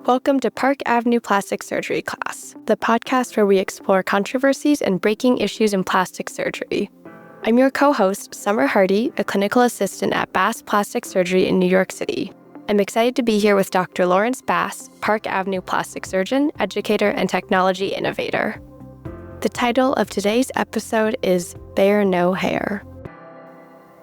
Welcome to Park Avenue Plastic Surgery Class, the podcast where we explore controversies and breaking issues in plastic surgery. I'm your co-host, Summer Hardy, a clinical assistant at Bass Plastic Surgery in New York City. I'm excited to be here with Dr. Lawrence Bass, Park Avenue plastic surgeon, educator, and technology innovator. The title of today's episode is Bare No Hair.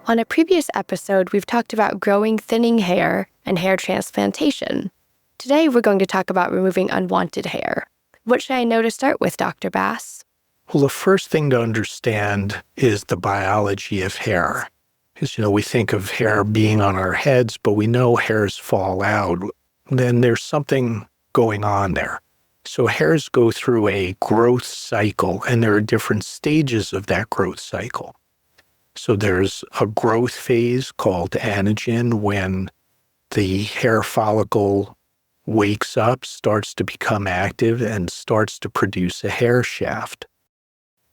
On a previous episode, we've talked about growing thinning hair and hair transplantation. Today, we're going to talk about removing unwanted hair. What should I know to start with, Dr. Bass? Well, the first thing to understand is the biology of hair. Because, we think of hair being on our heads, but we know hairs fall out. Then there's something going on there. So hairs go through a growth cycle, and there are different stages of that growth cycle. So there's a growth phase called anagen when the hair follicle wakes up, starts to become active, and starts to produce a hair shaft.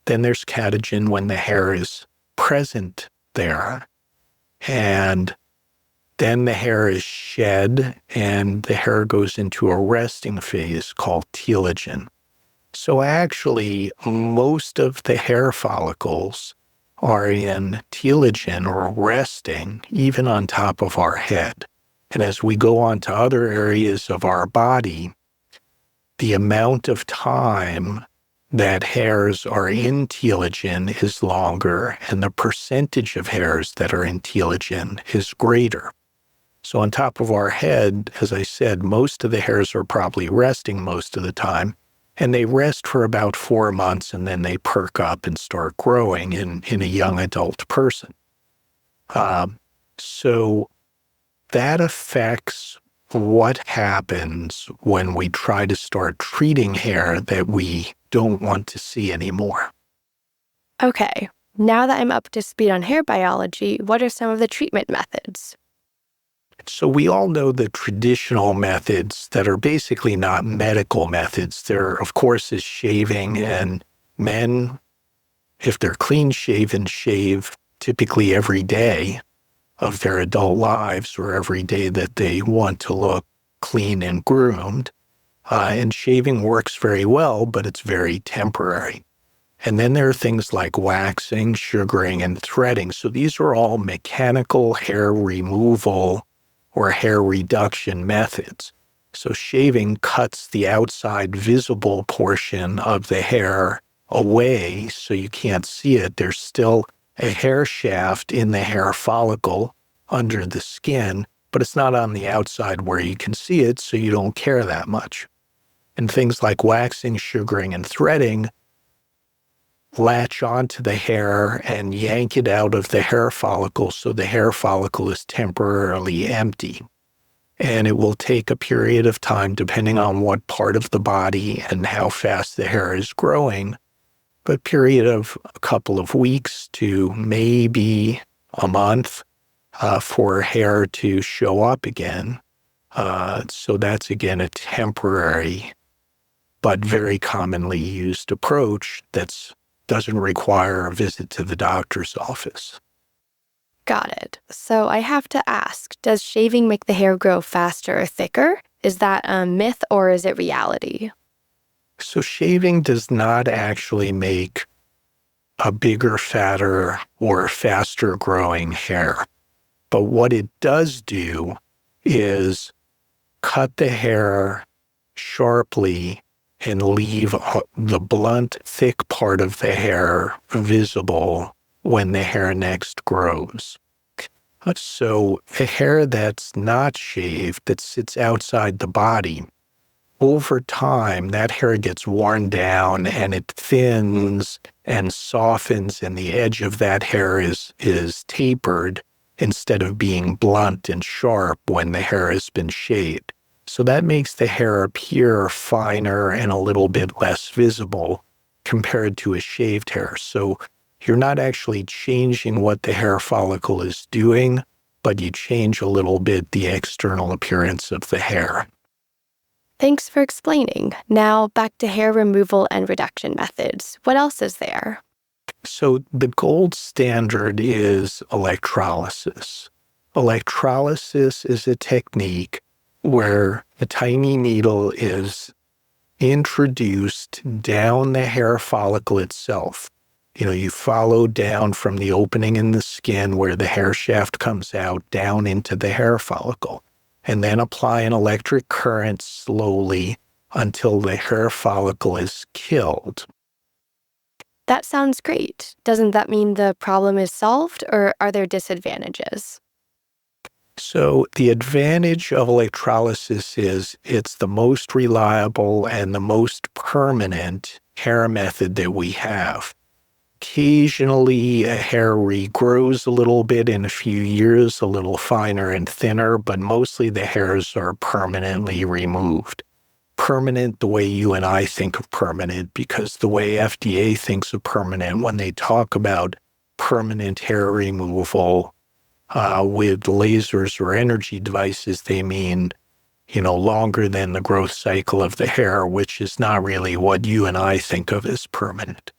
Then there's catagen when the hair is present there. And then the hair is shed, and the hair goes into a resting phase called telogen. So actually, most of the hair follicles are in telogen or resting, even on top of our head. And as we go on to other areas of our body, the amount of time that hairs are in telogen is longer, and the percentage of hairs that are in telogen is greater. So on top of our head, as I said, most of the hairs are probably resting most of the time, and they rest for about 4 months, and then they perk up and start growing in a young adult person. So that affects what happens when we try to start treating hair that we don't want to see anymore. Okay, now that I'm up to speed on hair biology, what are some of the treatment methods? So we all know the traditional methods that are basically not medical methods. There, of course, is shaving, and men, if they're clean-shaven, shave typically every day of their adult lives or every day that they want to look clean and groomed. And shaving works very well, but it's very temporary. And then there are things like waxing, sugaring, and threading. So these are all mechanical hair removal or hair reduction methods. So shaving cuts the outside visible portion of the hair away so you can't see it. There's still a hair shaft in the hair follicle under the skin, but it's not on the outside where you can see it, so you don't care that much. And things like waxing, sugaring, and threading latch onto the hair and yank it out of the hair follicle so the hair follicle is temporarily empty. And it will take a period of time, depending on what part of the body and how fast the hair is growing, but a period of a couple of weeks to maybe a month for hair to show up again. So that's, again, a temporary but very commonly used approach that doesn't require a visit to the doctor's office. Got it. So I have to ask, does shaving make the hair grow faster or thicker? Is that a myth or is it reality? So shaving does not actually make a bigger, fatter, or faster growing hair. But what it does do is cut the hair sharply and leave the blunt, thick part of the hair visible when the hair next grows. So a hair that's not shaved, that sits outside the body, over time, that hair gets worn down and it thins and softens, and the edge of that hair is tapered instead of being blunt and sharp when the hair has been shaved. So that makes the hair appear finer and a little bit less visible compared to a shaved hair. So you're not actually changing what the hair follicle is doing, but you change a little bit the external appearance of the hair. Thanks for explaining. Now back to hair removal and reduction methods. What else is there? So the gold standard is electrolysis. Electrolysis is a technique where a tiny needle is introduced down the hair follicle itself. You follow down from the opening in the skin where the hair shaft comes out down into the hair follicle, and then apply an electric current slowly until the hair follicle is killed. That sounds great. Doesn't that mean the problem is solved, or are there disadvantages? So the advantage of electrolysis is it's the most reliable and the most permanent hair method that we have. Occasionally, a hair regrows a little bit in a few years, a little finer and thinner, but mostly the hairs are permanently removed. Permanent the way you and I think of permanent, because the way FDA thinks of permanent when they talk about permanent hair removal with lasers or energy devices, they mean, longer than the growth cycle of the hair, which is not really what you and I think of as permanent.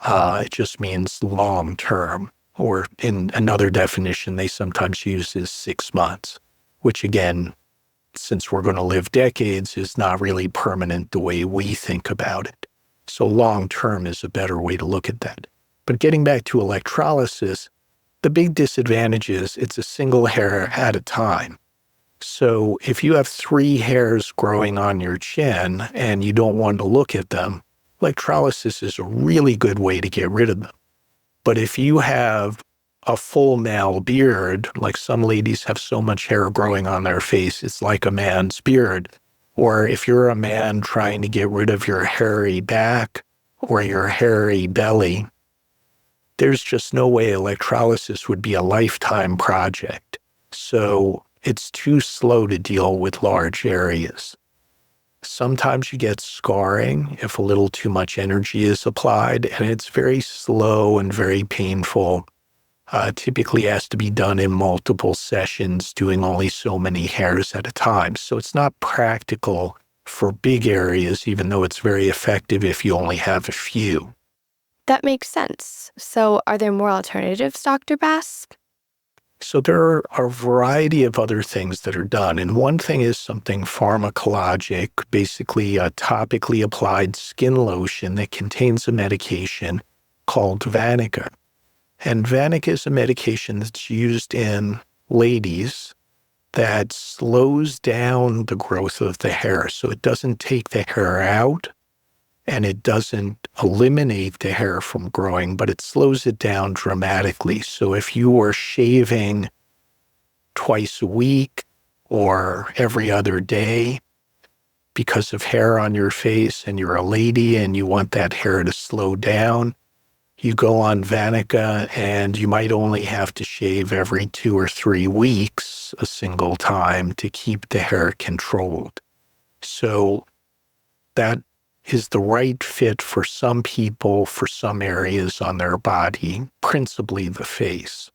It just means long term, or in another definition they sometimes use is 6 months, which again, since we're going to live decades, is not really permanent the way we think about it. So long term is a better way to look at that. But getting back to electrolysis, the big disadvantage is it's a single hair at a time. So if you have 3 hairs growing on your chin and you don't want to look at them, electrolysis is a really good way to get rid of them. But if you have a full male beard, like some ladies have so much hair growing on their face, it's like a man's beard. Or if you're a man trying to get rid of your hairy back or your hairy belly, there's just no way electrolysis would be a lifetime project. So it's too slow to deal with large areas. Sometimes you get scarring if a little too much energy is applied, and it's very slow and very painful. Typically has to be done in multiple sessions, doing only so many hairs at a time. So it's not practical for big areas, even though it's very effective if you only have a few. That makes sense. So are there more alternatives, Dr. Bass? So there are a variety of other things that are done. And one thing is something pharmacologic, basically a topically applied skin lotion that contains a medication called Vaniqa. And Vaniqa is a medication that's used in ladies that slows down the growth of the hair. So it doesn't take the hair out and it doesn't eliminate the hair from growing, but it slows it down dramatically. So if you were shaving twice a week or every other day because of hair on your face and you're a lady and you want that hair to slow down, you go on Vaniqa and you might only have to shave every 2 or 3 weeks a single time to keep the hair controlled. So that is the right fit for some people, for some areas on their body, principally the face.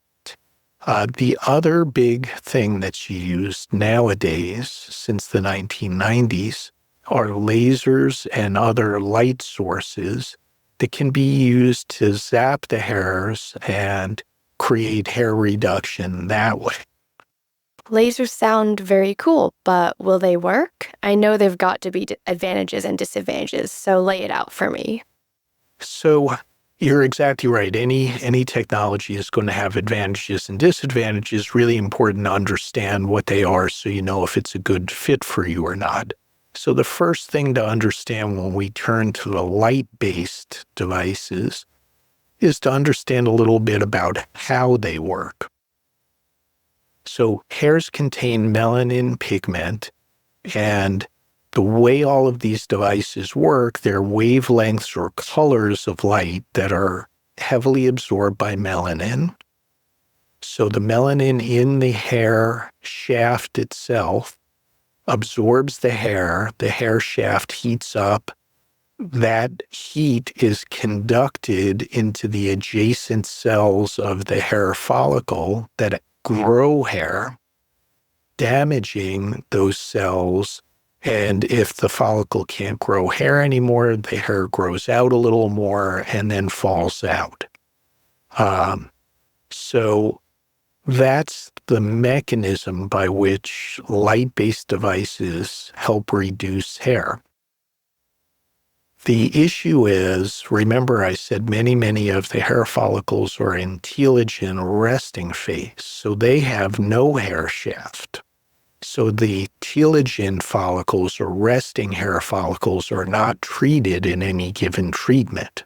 The other big thing that's used nowadays, since the 1990s, are lasers and other light sources that can be used to zap the hairs and create hair reduction that way. Lasers sound very cool, but will they work? I know there've got to be advantages and disadvantages, so lay it out for me. So you're exactly right. Any technology is going to have advantages and disadvantages. Really important to understand what they are so you know if it's a good fit for you or not. So the first thing to understand when we turn to the light-based devices is to understand a little bit about how they work. So hairs contain melanin pigment, and the way all of these devices work, they're wavelengths or colors of light that are heavily absorbed by melanin. So the melanin in the hair shaft itself absorbs the hair shaft heats up. That heat is conducted into the adjacent cells of the hair follicle that grow hair, damaging those cells. And if the follicle can't grow hair anymore, the hair grows out a little more and then falls out. So that's the mechanism by which light-based devices help reduce hair. The issue is, remember I said many of the hair follicles are in telogen resting phase, so they have no hair shaft. So the telogen follicles or resting hair follicles are not treated in any given treatment.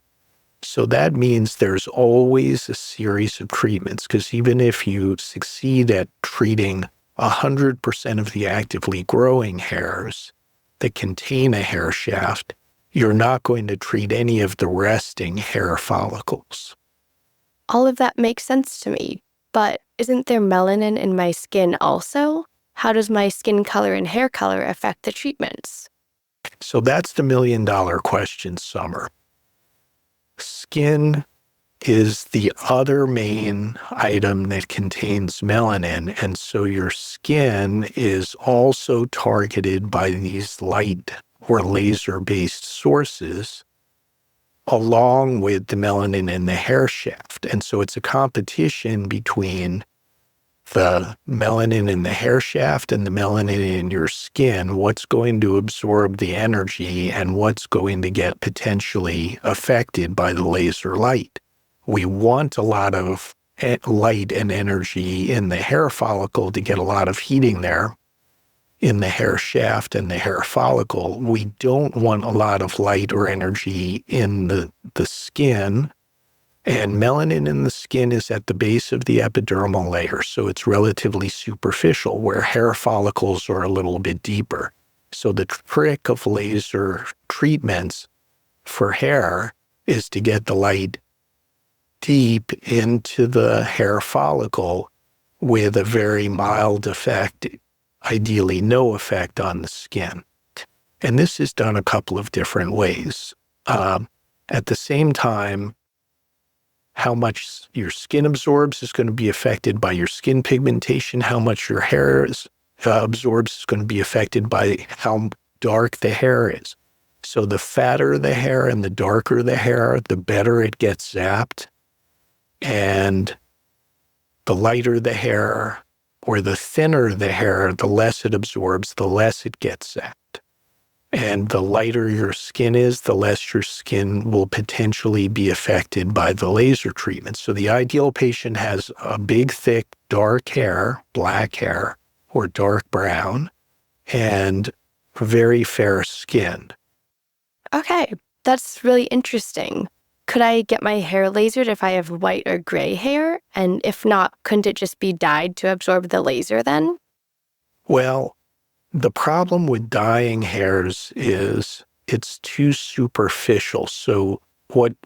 So that means there's always a series of treatments, because even if you succeed at treating 100% of the actively growing hairs that contain a hair shaft, you're not going to treat any of the resting hair follicles. All of that makes sense to me, but isn't there melanin in my skin also? How does my skin color and hair color affect the treatments? So that's the million-dollar question, Summer. Skin is the other main item that contains melanin, and so your skin is also targeted by these light or laser-based sources along with the melanin in the hair shaft. And so it's a competition between the melanin in the hair shaft and the melanin in your skin, what's going to absorb the energy and what's going to get potentially affected by the laser light. We want a lot of light and energy in the hair follicle to get a lot of heating there in the hair shaft and the hair follicle. We don't want a lot of light or energy in the skin. And melanin in the skin is at the base of the epidermal layer, so it's relatively superficial, where hair follicles are a little bit deeper. So the trick of laser treatments for hair is to get the light deep into the hair follicle with a very mild effect, ideally no effect on the skin. And this is done a couple of different ways. At the same time, how much your skin absorbs is going to be affected by your skin pigmentation. How much your hair absorbs is going to be affected by how dark the hair is. So the fatter the hair and the darker the hair, the better it gets zapped. And the lighter the hair or the thinner the hair, the less it absorbs, the less it gets zapped. And the lighter your skin is, the less your skin will potentially be affected by the laser treatment. So the ideal patient has a big, thick, dark hair, black hair, or dark brown, and very fair skin. Okay, that's really interesting. Could I get my hair lasered if I have white or gray hair? And if not, couldn't it just be dyed to absorb the laser then? Well, the problem with dyeing hairs is it's too superficial. So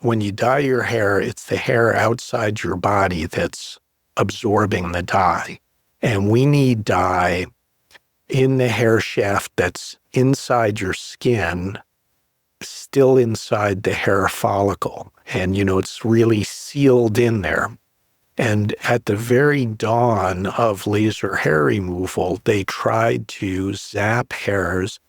when you dye your hair, it's the hair outside your body that's absorbing the dye. And we need dye in the hair shaft that's inside your skin, still inside the hair follicle. And, it's really sealed in there. And at the very dawn of laser hair removal, they tried to zap hairs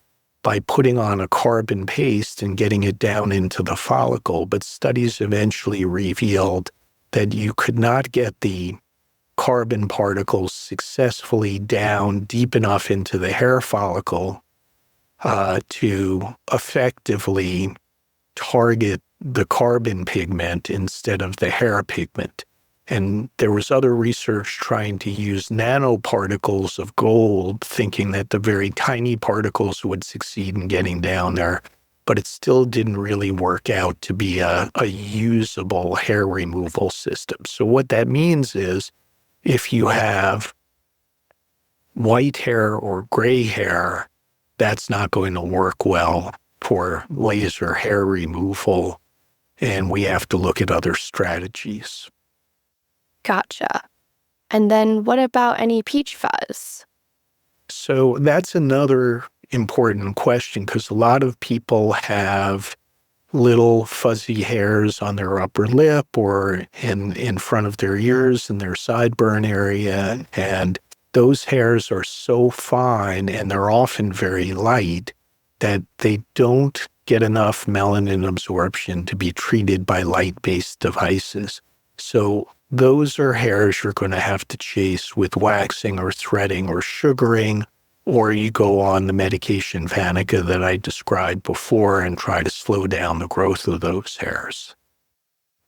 by putting on a carbon paste and getting it down into the follicle. But studies eventually revealed that you could not get the carbon particles successfully down deep enough into the hair follicle to effectively target the carbon pigment instead of the hair pigment. And there was other research trying to use nanoparticles of gold, thinking that the very tiny particles would succeed in getting down there, but it still didn't really work out to be a usable hair removal system. So what that means is if you have white hair or gray hair, that's not going to work well for laser hair removal, and we have to look at other strategies. Gotcha. And then what about any peach fuzz? So that's another important question, because a lot of people have little fuzzy hairs on their upper lip or in front of their ears and their sideburn area. And those hairs are so fine and they're often very light that they don't get enough melanin absorption to be treated by light-based devices. So those are hairs you're going to have to chase with waxing or threading or sugaring, or you go on the medication Vaniqa that I described before and try to slow down the growth of those hairs.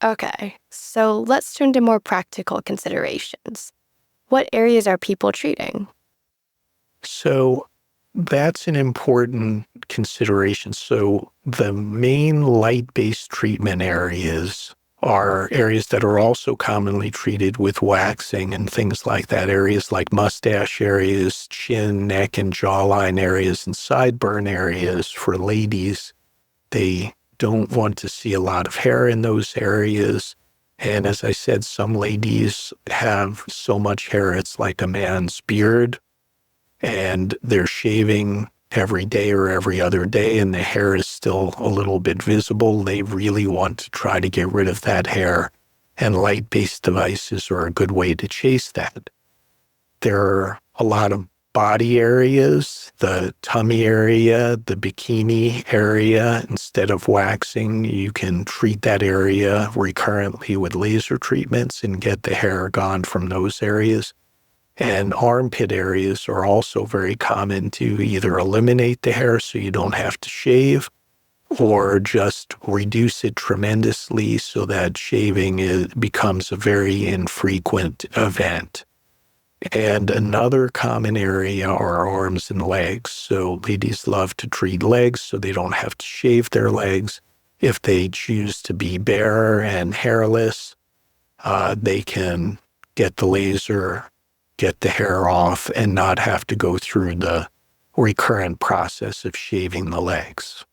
Okay, so let's turn to more practical considerations. What areas are people treating? So that's an important consideration. So the main light-based treatment areas are areas that are also commonly treated with waxing and things like that. Areas like mustache areas, chin, neck, and jawline areas, and sideburn areas for ladies. They don't want to see a lot of hair in those areas. And as I said, some ladies have so much hair it's like a man's beard, and they're shaving every day or every other day, and the hair is still a little bit visible. They really want to try to get rid of that hair, and light-based devices are a good way to chase that. There are a lot of body areas, the tummy area, the bikini area. Instead of waxing, you can treat that area recurrently with laser treatments and get the hair gone from those areas. And armpit areas are also very common to either eliminate the hair so you don't have to shave, or just reduce it tremendously so that shaving becomes a very infrequent event. And another common area are arms and legs. So ladies love to treat legs so they don't have to shave their legs. If they choose to be bare and hairless, they can get the laser, get the hair off, and not have to go through the recurrent process of shaving the legs.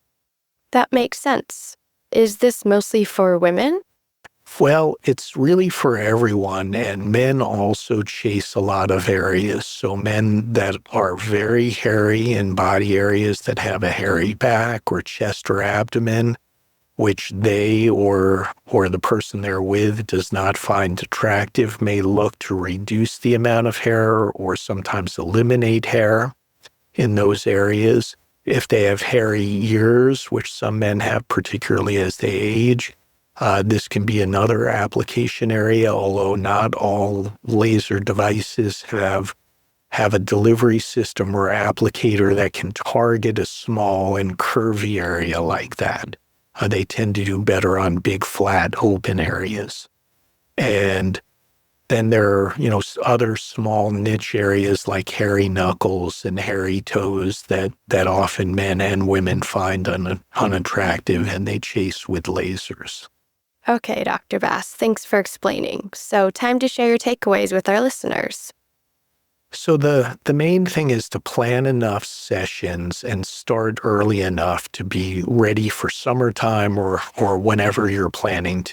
That makes sense. Is this mostly for women? Well, it's really for everyone, and men also chase a lot of areas. So men that are very hairy in body areas that have a hairy back or chest or abdomen, which they or the person they're with does not find attractive, may look to reduce the amount of hair or sometimes eliminate hair in those areas. If they have hairy ears, which some men have, particularly as they age, this can be another application area, although not all laser devices have a delivery system or applicator that can target a small and curvy area like that. They tend to do better on big, flat, open areas. And then there are, other small niche areas like hairy knuckles and hairy toes that often men and women find unattractive, and they chase with lasers. Okay, Dr. Bass, thanks for explaining. So time to share your takeaways with our listeners. So the main thing is to plan enough sessions and start early enough to be ready for summertime or whenever you're planning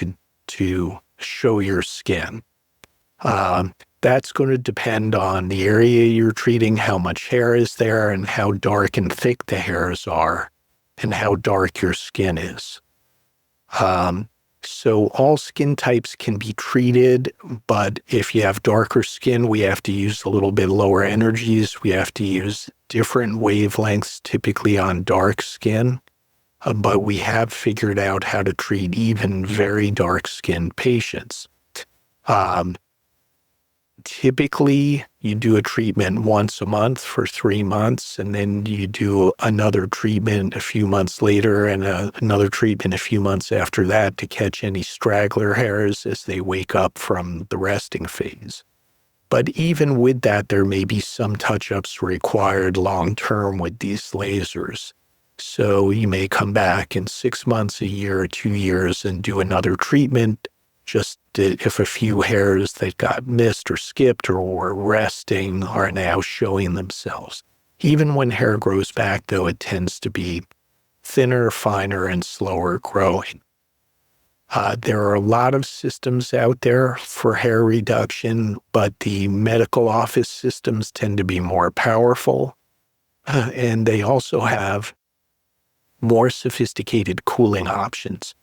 to show your skin. That's going to depend on the area you're treating, how much hair is there, and how dark and thick the hairs are, and how dark your skin is. So all skin types can be treated, but if you have darker skin, we have to use a little bit lower energies. We have to use different wavelengths, typically on dark skin. But we have figured out how to treat even very dark-skinned patients. Typically, you do a treatment once a month for 3 months, and then you do another treatment a few months later and another treatment a few months after that to catch any straggler hairs as they wake up from the resting phase. But even with that, there may be some touch-ups required long-term with these lasers. So you may come back in 6 months, a year, or 2 years and do another treatment, just if a few hairs that got missed or skipped or were resting are now showing themselves. Even when hair grows back, though, it tends to be thinner, finer, and slower growing. There are a lot of systems out there for hair reduction, but the medical office systems tend to be more powerful, and they also have more sophisticated cooling options.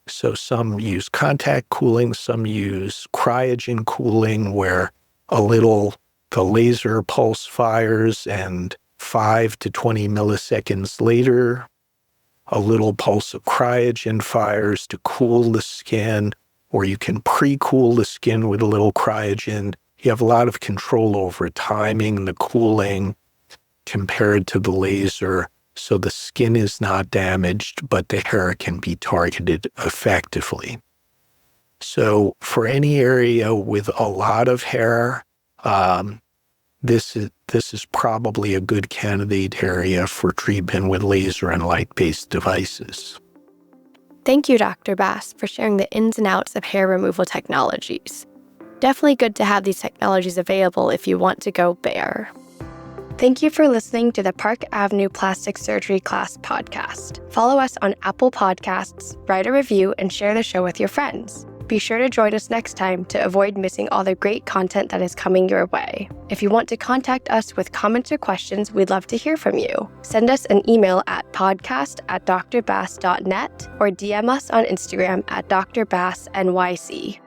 So some use contact cooling, some use cryogen cooling, where the laser pulse fires, and 5 to 20 milliseconds later, a little pulse of cryogen fires to cool the skin. or you can pre-cool the skin with a little cryogen. You have a lot of control over timing the cooling compared to the laser, so the skin is not damaged, but the hair can be targeted effectively. So for any area with a lot of hair, this is probably a good candidate area for treatment with laser and light-based devices. Thank you, Dr. Bass, for sharing the ins and outs of hair removal technologies. Definitely good to have these technologies available if you want to go bare. Thank you for listening to the Park Avenue Plastic Surgery Class podcast. Follow us on Apple Podcasts, write a review, and share the show with your friends. Be sure to join us next time to avoid missing all the great content that is coming your way. If you want to contact us with comments or questions, we'd love to hear from you. Send us an email at podcast@drbass.net or DM us on Instagram at drbassnyc.